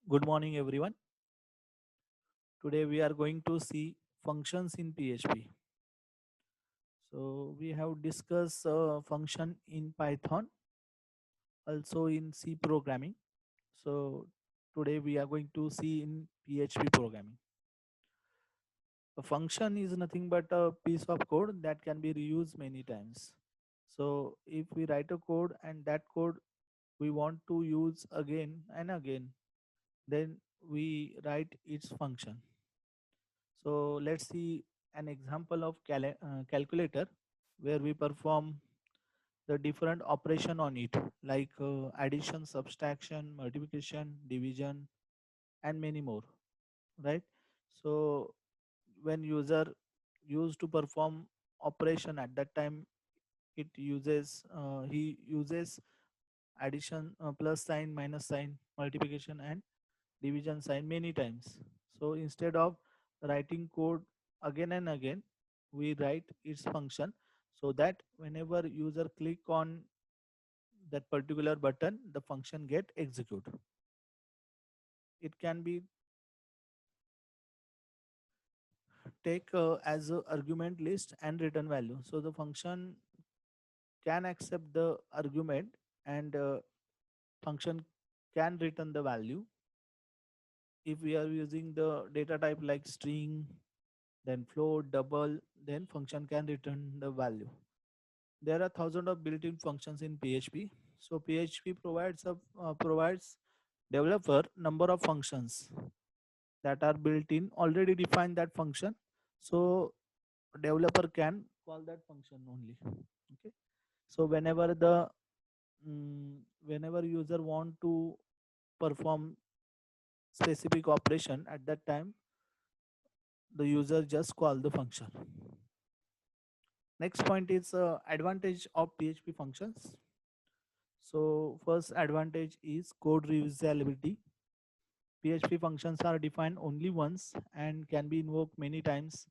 Good morning, everyone. Today we are going to see functions in PHP. So we have discussed function in Python, also in C programming. So today we are going to see in PHP programming. A function is nothing but a piece of code that can be reused many times. So if we write a code and that code we want to use again and again, then we write its function. So let's see an example of calculator where we perform the different operation on it like addition, subtraction, multiplication, division and many more, right? So when user used to perform operation at that time, he uses addition, plus sign, minus sign, multiplication and division sign many times. So instead of writing code again and again, we write its function so that whenever user click on that particular button, the function get executed. It can be take as a argument list and return value. So the function can accept the argument and function can return the value. If we are using the data type like string, then float, double, then function can return the value. There are thousands of built-in functions in PHP. So PHP provides developer number of functions that are built in, already define that function. So developer can call that function only. Okay. So whenever user want to perform specific operation at that time, the user just call the function. Next point is advantage of PHP functions. So first advantage is code reusability. PHP functions are defined only once and can be invoked many times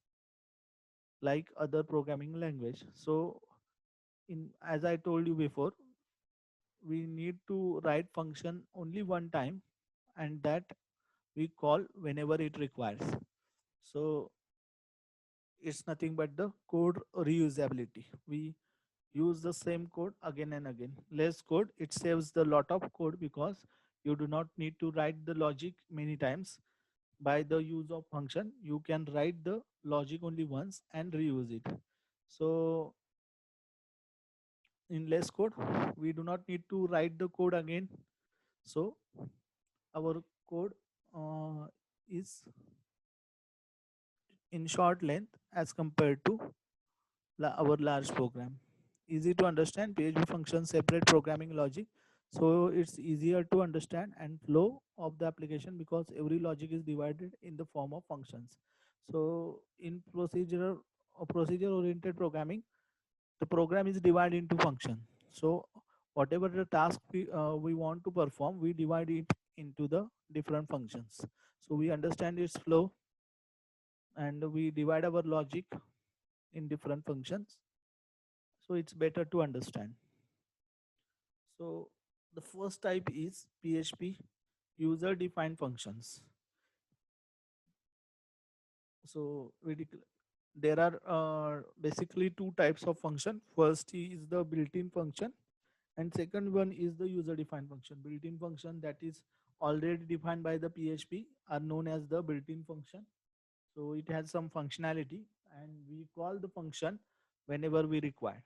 like other programming language. So in as I told you before, we need to write function only one time and that we call whenever it requires. So it's nothing but the code reusability. We use the same code again and again. Less code, it saves the lot of code because you do not need to write the logic many times. By the use of function, you can write the logic only once and reuse it. So in less code, we do not need to write the code again. So our code is in short length as compared to our large program. Easy to understand. PHP functions separate programming logic, so it's easier to understand and flow of the application because every logic is divided in the form of functions. So in procedure oriented programming, the program is divided into function. So whatever the task we want to perform, we divide it into the different functions. So we understand its flow and we divide our logic in different functions, so it's better to understand. So the first type is PHP user defined functions. So there are basically two types of function. First is the built-in function and second one is the user defined function. Built-in function that is already defined by the PHP are known as the built-in function. So it has some functionality and we call the function whenever we require.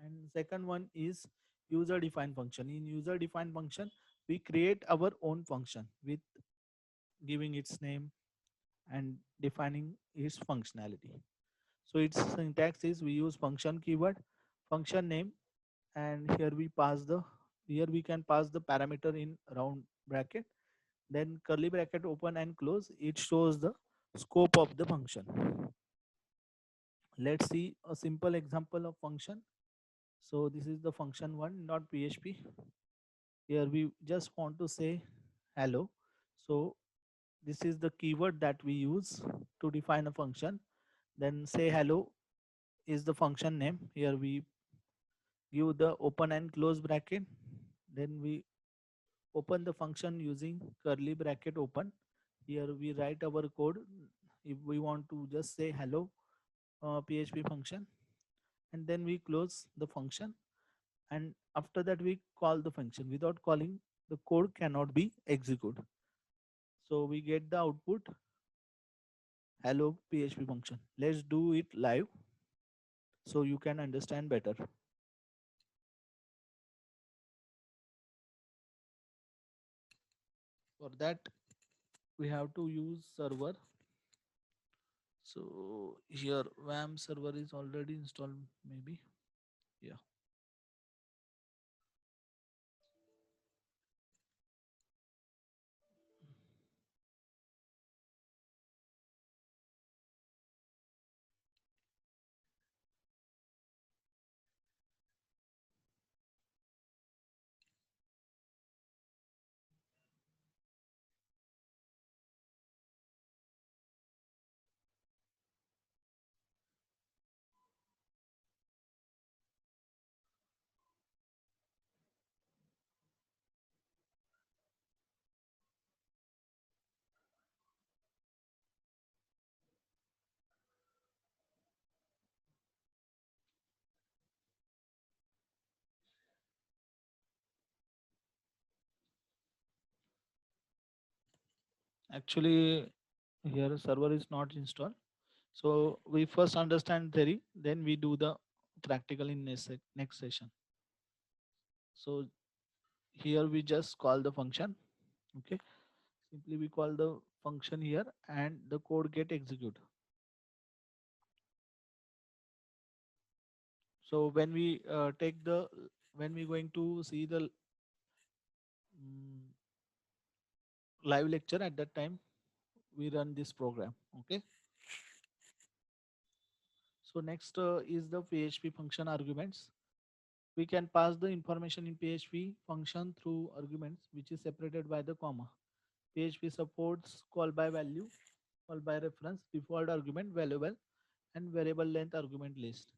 And second one is user defined function. In user defined function, we create our own function with giving its name and defining its functionality. So its syntax is we use function keyword, function name, and here we can pass the parameter in round bracket, then curly bracket open and close. It shows the scope of the function. Let's see a simple example of function. So this is the function one, not PHP. Here we just want to say hello. So this is the keyword that we use to define a function. Then say hello is the function name. Here we give the open and close bracket. Then we open the function using curly bracket open. Here we write our code. If we want to just say hello PHP function, and then we close the function, and after that we call the function. Without calling, the code cannot be executed. So we get the output hello PHP function. Let's do it live so you can understand better. For that we have to use server. So here WAM server is already installed, maybe. Yeah. Actually, here server is not installed. So we first understand theory, then we do the practical in next session. So here we just call the function. Okay. Simply we call the function here and the code get executed. So when we take the when we going to see the mm, live lecture, at that time we run this program. Okay. So next is the PHP function arguments. We can pass the information in PHP function through arguments which is separated by the comma. PHP supports call by value, call by reference, default argument, valuable, and variable length argument list.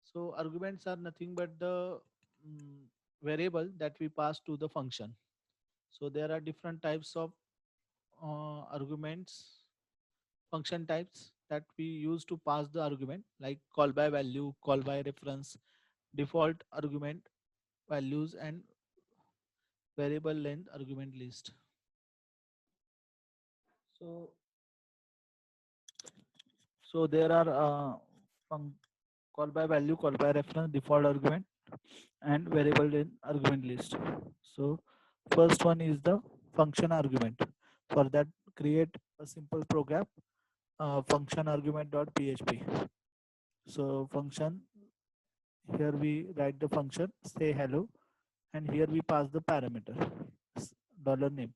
So arguments are nothing but the mm, variable that we pass to the function. So there are different types of arguments, function types that we use to pass the argument, like call by value, call by reference, default argument values, and variable length argument list. So there are call by value, call by reference, default argument, and variable length argument list. So first one is the function argument. For that, create a simple program, function argument.php. So function, here we write the function, say hello, and here we pass the parameter dollar name.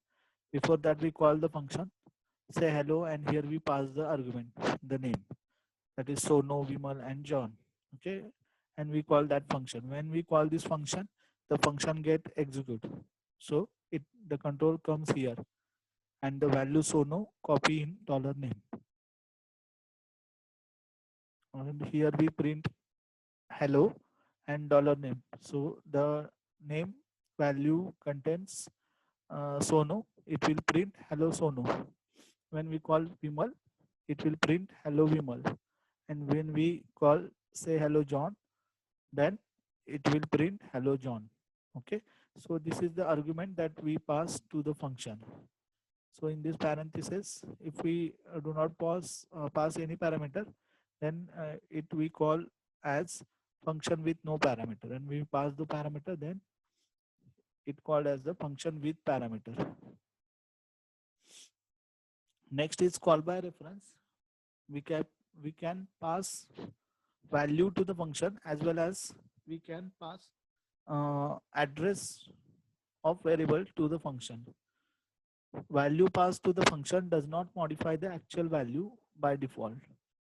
Before that, we call the function, say hello, and here we pass the argument, the name, that is Sono, Vimal, and John. Okay, and we call that function. When we call this function, the function get executed. So the control comes here, and the value Sono copy in dollar name, and here we print hello and dollar name. So the name value contains Sono. It will print hello Sono. When we call Vimal, it will print hello Vimal. And when we call say hello John, then it will print hello John. Okay. So this is the argument that we pass to the function. So in this parenthesis, if we do not pass any parameter, then it we call as function with no parameter. And we pass the parameter, then it called as the function with parameter. Next is call by reference. We can pass value to the function, as well as we can pass address of variable to the function. Value passed to the function does not modify the actual value by default.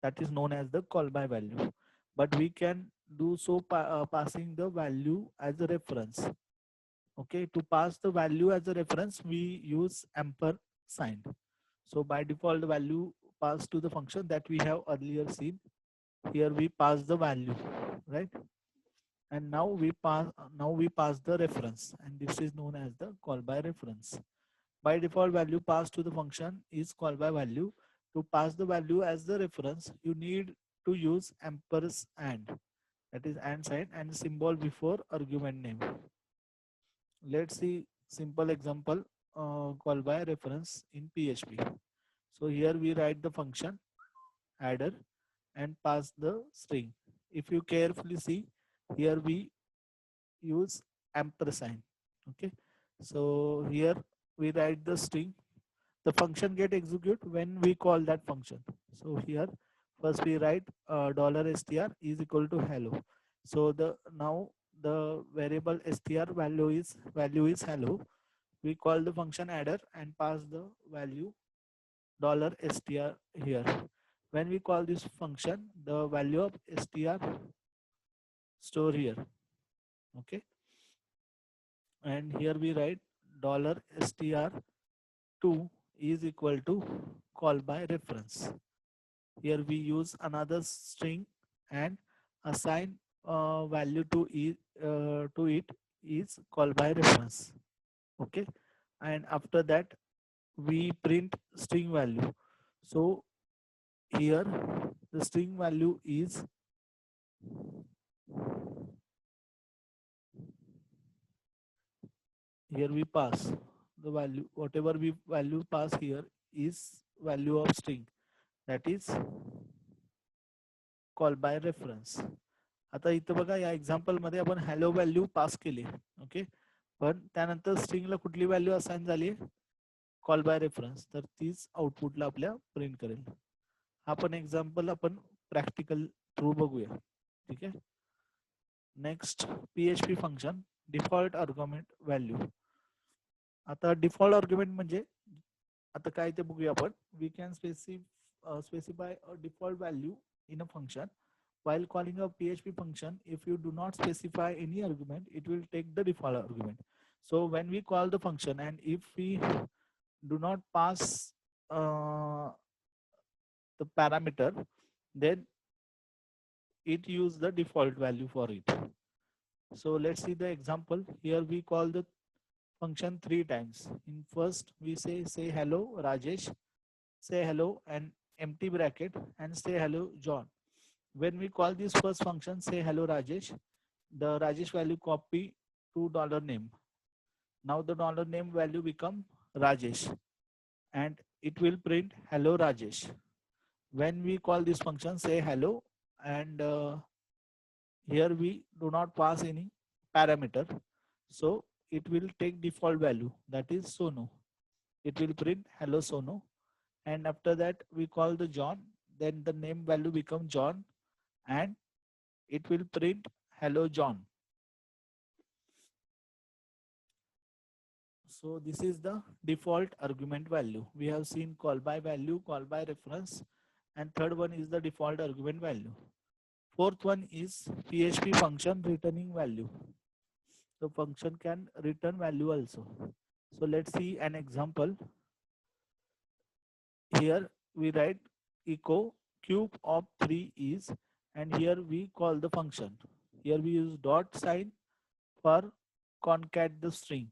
That is known as the call by value. But we can do so passing the value as a reference. Okay, to pass the value as a reference, we use ampersand. So by default, the value passed to the function that we have earlier seen. Here we pass the value, right? and now we pass the reference, and this is known as the call by reference. By default, value passed to the function is call by value. To pass the value as the reference, you need to use ampersand, that is and sign and symbol before argument name. Let's see simple example call by reference in PHP. So here we write the function adder and pass the string. If you carefully see, here we use ampersand. Okay, so here we write the string. The function get execute when we call that function. So here first we write $str is equal to hello. So the now the variable str value is hello. We call the function adder and pass the value $str here. When we call this function, the value of str store here. Okay, and here we write $str2 is equal to call by reference. Here we use another string and assign value to it is call by reference. Okay, and after that we print string value. So here the string value is here we pass the value, whatever we value pass here is value of string, that is call by reference. आता इथं बघा या example मध्ये आपण hello value pass केली. Okay, पण त्यानंतर स्ट्रिंगला कुठली व्हॅल्यू असाइन झाली, कॉल बाय रेफरन्स, तर तीच आउटपुटला आपल्या प्रिंट करेल. हा पण एक्झाम्पल आपण प्रॅक्टिकल थ्रू बघूया. ठीक आहे. Next PHP function default argument value. आता डिफॉल्ट आर्ग्युमेंट म्हणजे आता काय ते बघूया आपण. We can specify a default value in a function. While calling a PHP function, if you do not specify any argument, it will take the default argument. So when we call the function and if we do not pass the parameter, then it use the default value for it. So let's see the example. Here we call the function 3 times. In first we say hello Rajesh, say hello and empty bracket and say hello John. When we call this first function say hello Rajesh, the Rajesh value copy to $name. Now the $name value become Rajesh and it will print hello Rajesh. When we call this function say hello and here we do not pass any parameter, so it will take default value, that is Sonu. It will print hello Sonu, and after that we call the John, then the name value become John and it will print hello John. So this is the default argument value. We have seen call by value, call by reference, and third one is the default argument value. Fourth one is PHP function returning value. The function can return value also. So let's see an example. Here we write echo cube of 3 is, and here we call the function. Here we use dot sign for concat the string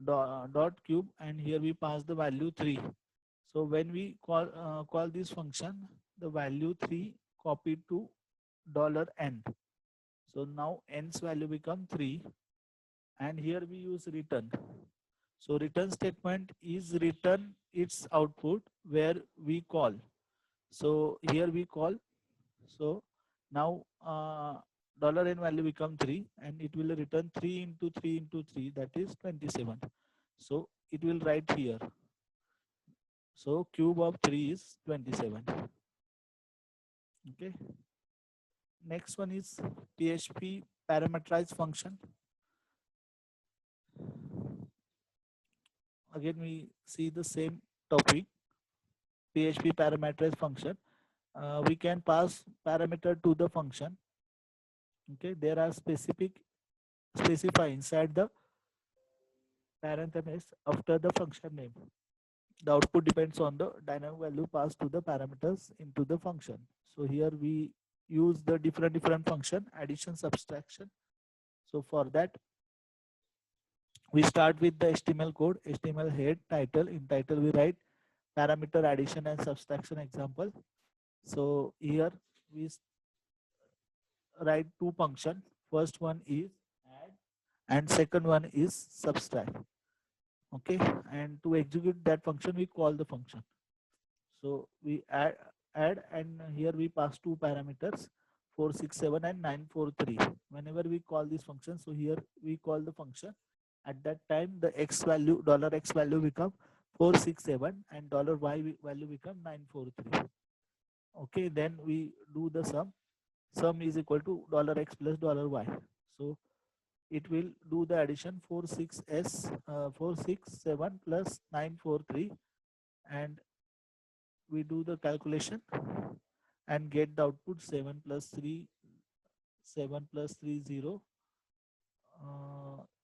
dot cube, and here we pass the value 3. So when we call this function, the value 3 copied to $n. So now n's value become 3, and here we use return. So return statement is return its output where we call. So here we call. So now $n value become 3 and it will return 3 into 3 into 3, that is 27. So it will write here. So cube of 3 is 27. Okay. Next one is PHP parameterized function. Again we see the same topic, PHP parameterized function. We can pass parameter to the function. Okay, there are specify inside the parenthesis after the function name. The output depends on the dynamic value passed to the parameters into the function. So here we use the different function, addition, subtraction. So for that, we start with the HTML code, HTML head, title. In title, we write parameter addition and subtraction example. So here we write two function. First one is add and second one is subtract. Okay, and to execute that function, we call the function. So we add and here we pass two parameters 467 and 943. Whenever we call this function, so here we call the function. At that time, the x value, $x value become 467 and $y value become 943. Okay, then we do the sum. Sum is equal to $x plus $y. So it will do the addition 467 plus 943, and we do the calculation and get the output 7 plus 3 0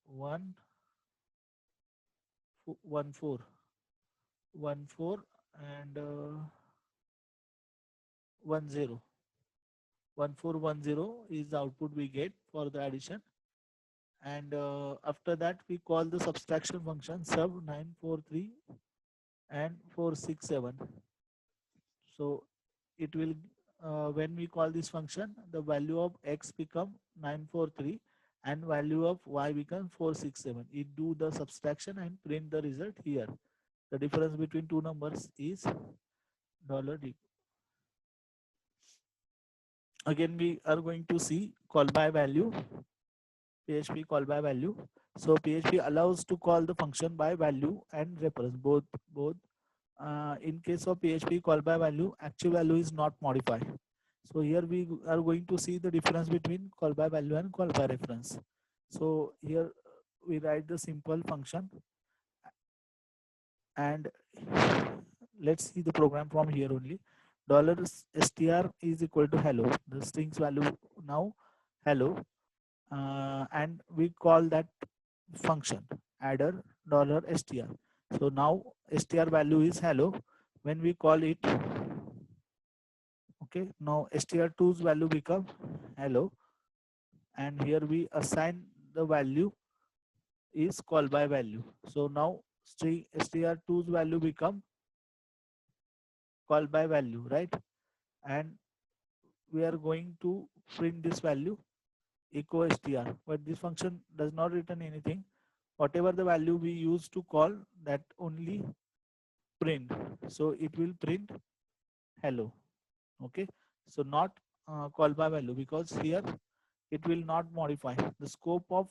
1 1 4 1 4 and 1 0 1 4 1 0 is the output we get for the addition. And after that we call the subtraction function sub 943 and 467. So it will when we call this function, the value of x become 943 and value of y become 467. It do the subtraction and print the result here. The difference between two numbers is $D. Again we are going to see call by value, PHP call by value. So PHP allows to call the function by value and reference both. In case of PHP call by value, actual value is not modified. So here we are going to see the difference between call by value and call by reference. So here we write the simple function, and let's see the program from here only. $str is equal to hello, the strings value now hello, and we call that function adder $str. So now str value is hello. When we call it, okay, now str2's value become hello, and here we assign the value is call by value. So now str2's value become call by value, right? And we are going to print this value echo str, but this function does not return anything. Whatever the value we use to call, that only print. So it will print hello. Okay, so not call by value, because here it will not modify. The scope of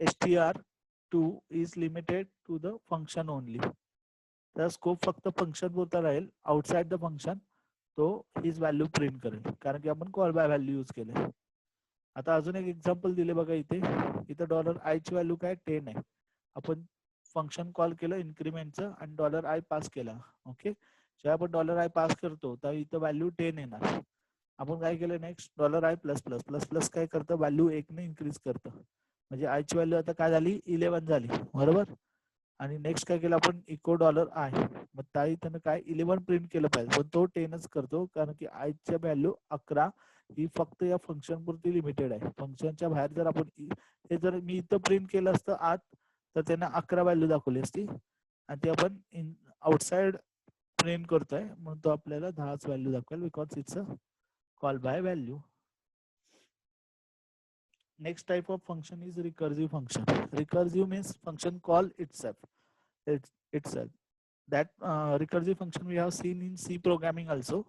str2 is limited to the function only. The scope फक्त function पुरता राहील. Outside the function तो हीच value print करेल, कारण की आपण call by value use केले. आता अजून एक एक्झाम्पल दिले बघा. इथे $i ची व्हॅल्यू काय 10 आहे. आपण फंक्शन कॉल केलं इन्क्रीमेंटचं आणि $i पास केला. ओके, जेव्हा आपण $i पास करतो तर इथं व्हॅल्यू 10 येणार. आपण काय केलं next $i plus plus plus plus काय करतं, व्हॅल्यू 1 ने इन्क्रीज करतं. म्हणजे आय ची व्हॅल्यू आता काय झाली 11 झाली, बरोबर. आणि नेक्स्ट काय केलं आपण इको $i. मग ताई त्यानं काय 11 प्रिंट केलं पाहिजे, पण तो 10च करतो, कारण की आयच्या व्हॅल्यू 11 ही फक्त या फंक्शन पुरती लिमिटेड आहे. फंक्शनच्या बाहेर जर आपण हे जर मी इथं प्रिंट केलं असतं आत, तर त्यांना 11 व्हॅल्यू दाखवली असती, आणि ते आपण आउटसाइड प्रिंट करतोय म्हणून तो आपल्याला 10च व्हॅल्यू दाखवेल, because it's a call by value. Next type of function is recursive function. Recursive means function call itself. That recursive function we have seen in C programming also,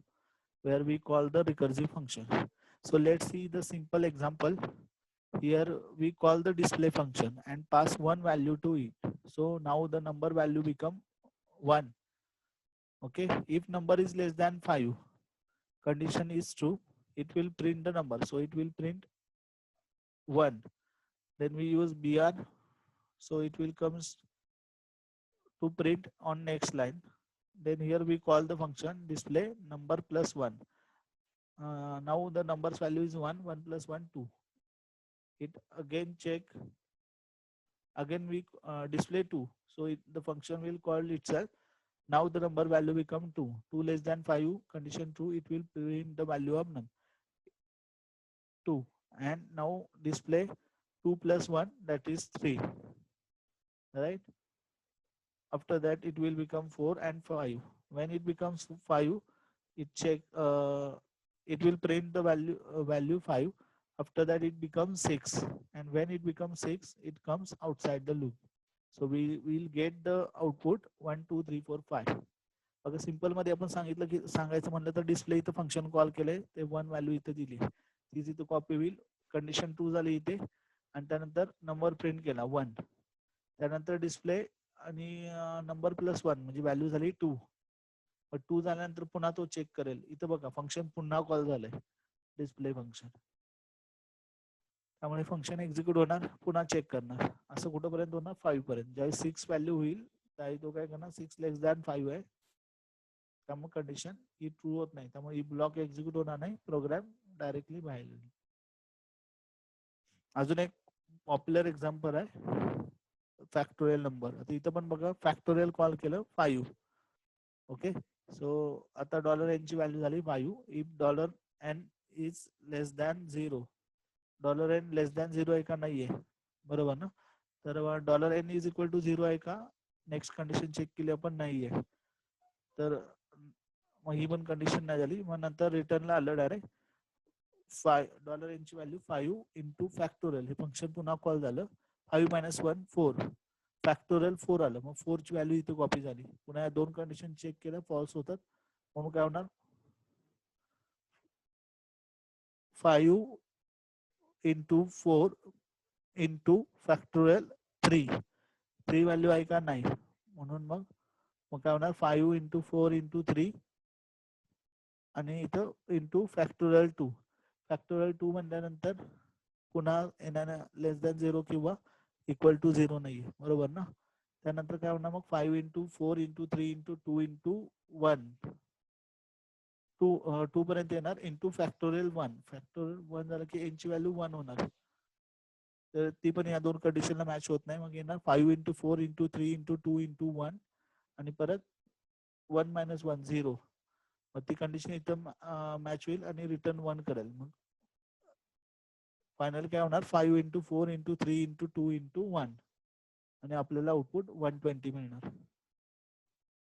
where we call the recursive function. So let's see the simple example. Here we call the display function and pass one value to it. So now the number value become 1. Okay, if number is less than 5, condition is true, it will print the number. So it will print 1. Then we use br, so it will comes to print on next line. Then here we call the function display number plus 1. Now the numbers value is 1 plus 1 2. It again check, again we display 2, so the function will call itself. Now the number value become 2 less than 5, condition true, it will print the value of none. 2, and now display 2 plus 1, that is 3, right? After that it will become 4 and 5. When it becomes 5, it check it will print the value 5. After that it becomes 6, and when it becomes 6 it comes outside the loop. So we will get the output 1 2 3 4 5. अगर simple मध्ये आपण सांगितलं की सांगायचं म्हणलं तर display इथं function call केलंय, ते 1 व्हॅल्यू इथं दिली, तीच इथं कॉपी होईल. कंडिशन 2 झाली इथे, आणि त्यानंतर नंबर प्रिंट केला 1, त्यानंतर डिस्प्ले आणि नंबर प्लस 1 म्हणजे व्हॅल्यू झाली 2. मग 2 झाल्यानंतर पुन्हा तो चेक करेल. इथं बघा फंक्शन पुन्हा कॉल झालंय, डिस्प्ले फंक्शन. त्यामुळे फंक्शन एक्झिक्यूट होणार, पुन्हा चेक करणार. असं कुठंपर्यंत होणार? 5 पर्यंत. ज्यावेळी 6 व्हॅल्यू होईल त्यावेळी तो काय करणार, 6 लेस दॅन 5 आहे, त्यामुळे कंडिशन ही ट्रू होत नाही, त्यामुळे ही ब्लॉक एक्झिक्यूट होणार नाही, प्रोग्राम डायरेक्टली बाहेर येईल. अजून एक पॉप्युलर एक्झाम्पल आहे फॅक्टोरियल नंबर. आता इथं पण बघा फॅक्टोरियल कॉल केलं 5. ओके, सो आता $n ची व्हॅल्यू झाली 5. If $n is less than 0, $n less than 0 आहे का? नाहीये, बरोबर ना? तर $n इज इक्वल टू 0 आहे का? नेक्स्ट कंडिशन चेक केली आपण, नाहीये. तर मग ही पण कंडिशन नाही झाली. मग नंतर रिटर्नला आलं डायरेक्ट $n ची व्हॅल्यू 5 इंटू फॅक्टोरियल, हे फंक्शन पुन्हा कॉल झालं. 5 मायनस 1 4, फॅक्टोरियल 4 आलं. मग 4 ची व्हॅल्यू इथे कॉपी झाली. पुन्हा या दोन कंडिशन चेक केल्या, फॉल्स होतात. म्हणून काय होणार, 5 इंटू 4 इंटू फॅक्टोरियल 3 व्हॅल्यू आहे का? नाही. म्हणून मग काय होणार, 5 इंटू 4 इंटू 3 आणि इथं इंटू फॅक्टोरियल 2. फॅक्टोरियल 2 म्हणल्यानंतर पुन्हा येणार लेस दॅन 0 किंवा इक्वल टू 0 नाही, बरोबर ना? त्यानंतर काय होणार मग, 5 इंटू 4 इंटू 3 इंटू 2 इंटू 1, 2 पर्यंत येणार, इंटू फॅक्टोरियल 1. फॅक्टोरियल 1 झालं की n ची व्हॅल्यू 1 होणार. तर ती पण या दोन कंडिशनला मॅच होत नाही. मग येणार 5 इंटू 4 इंटू 3 इंटू 2 इंटू 1 आणि परत 1 मायनस 1 0. मग ती कंडिशन इथं मॅच होईल आणि रिटर्न 1 करेल. मग फायनल काय होणार, 5 इंटू 4 इंटू 3 इंटू 2 इंटू 1 आणि आपल्याला आउटपुट 120 मिळणार.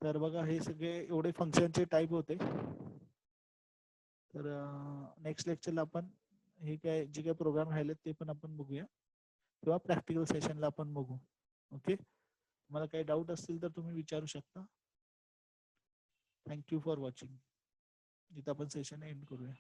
तर बघा हे सगळे एवढे फंक्शनचे टाईप होते. तर नेक्स्ट लेक्चरला आपण हे काय जे काही प्रोग्राम राहिले ते पण आपण बघूया, किंवा प्रॅक्टिकल सेशनला आपण बघू. ओके, तुम्हाला काही डाऊट असतील तर तुम्ही विचारू शकता. Thank you for watching. इथं आपण सेशन एंड करूया.